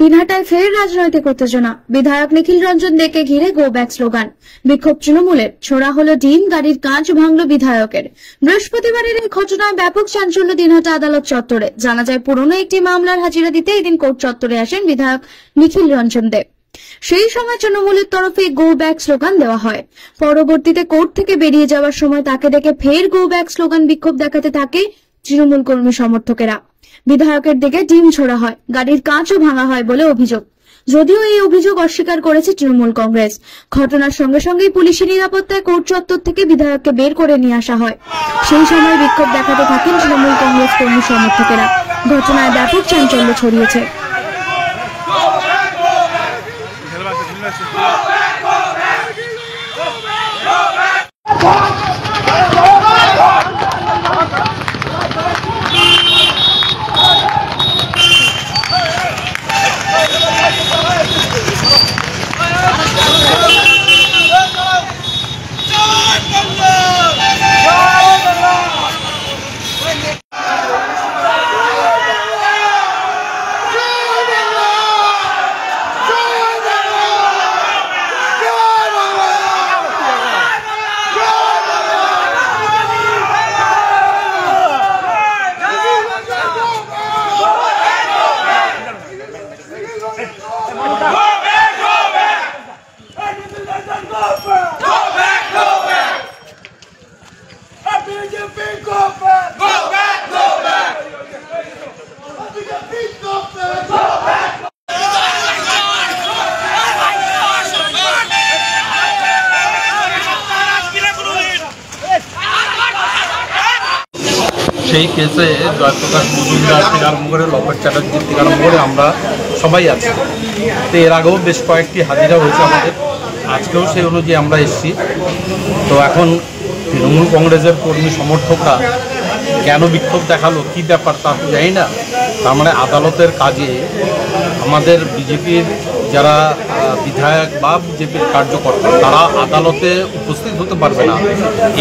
দিনহাটায় ফের রাজনৈতিক উত্তেজনা। বিধায়ক নিখিল রঞ্জন দেকে ঘিরে গো ব্যাক স্লোগান। বিক্ষোভ তৃণমূলের। ছোড়া হলো ডিম, গাড়ির কাঁচ ভাঙল বিধায়কের। বৃহস্পতিবারের এই ঘটনায় ব্যাপক চাঞ্চল্য দিনহাটা আদালত চত্বরে। জানা যায়, পুরনো একটি মামলার হাজিরা দিতে এদিন কোর্ট চত্বরে আসেন বিধায়ক নিখিল রঞ্জন দে। সেই সময় তৃণমূলের তরফে গো ব্যাক স্লোগান দেওয়া হয়। পরবর্তীতে কোর্ট থেকে বেরিয়ে যাওয়ার সময় তাকে দেখে ফের গো ব্যাক স্লোগান বিক্ষোভ দেখাতে থাকে তৃণমূল কর্মী সমর্থকেরা। বিধায়কের দিকে ডিম ছোড়া হয়, গাড়ির কাঁচও ভাঙা হয় বলে অভিযোগ। যদিও এই অভিযোগ অস্বীকার করেছে তৃণমূল কংগ্রেস। ঘটনার সঙ্গে সঙ্গেই পুলিশের নিরাপত্তায় কোর্ট চত্বর থেকে বিধায়ককে বের করে নিয়ে আসা হয়। সেই সময় বিক্ষোভ দেখাতে থাকেন তৃণমূল কংগ্রেস কর্মী সমর্থকেরা। ঘটনায় ব্যাপক চাঞ্চল্য ছড়িয়েছে। সেই কেসে জয়প্রকাশ মজুমদার থেকে আরম্ভ করে লকেট চ্যাটার্জির থেকে আরম্ভ করে আমরা সবাই আছি। তো এর আগেও বেশ কয়েকটি হাজিরা হয়েছে আমাদের, আজকেও সেই অনুযায়ী আমরা এসেছি। তো এখন তৃণমূল কংগ্রেসের কর্মী সমর্থকরা কেন বিক্ষোভ দেখালো, কী ব্যাপার তা তো জানি না। তার মানে আদালতের কাজে আমাদের বিজেপির যারা বিধায়ক বা বিজেপির কার্যকর্তা তারা আদালতে উপস্থিত হতে পারবে না,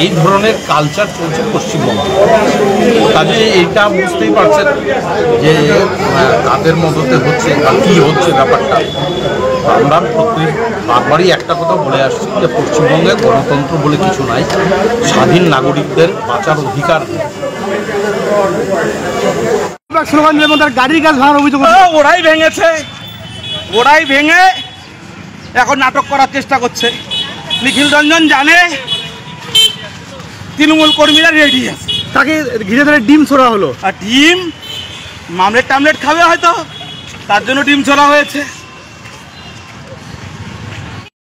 এই ধরনের কালচার চলছে পশ্চিমবঙ্গে। কাজে এইটা বুঝতেই পারছেন যে কাদের মদতে হচ্ছে বা কী হচ্ছে ব্যাপারটা। আমরা বারবারই একটা কথা বলে আসছি যে পশ্চিমবঙ্গে গণতন্ত্র বলে কিছু নাই, স্বাধীন নাগরিকদের বাঁচার অধিকার। গাড়ির কাজ ভাঙার অভিযোগ ওরাই ভেঙেছে, ওরাই ভেঙে এখন নাটক করার চেষ্টা করছে। নিখিল রঞ্জন জানে তৃণমূল কর্মীরা রেডি আছে, তাকে ঘিরে ধরে ডিম ছোড়া হলো। আর ডিম মামলেট টামলেট খাবে হয়তো, তার জন্য ডিম ছোড়া হয়েছে।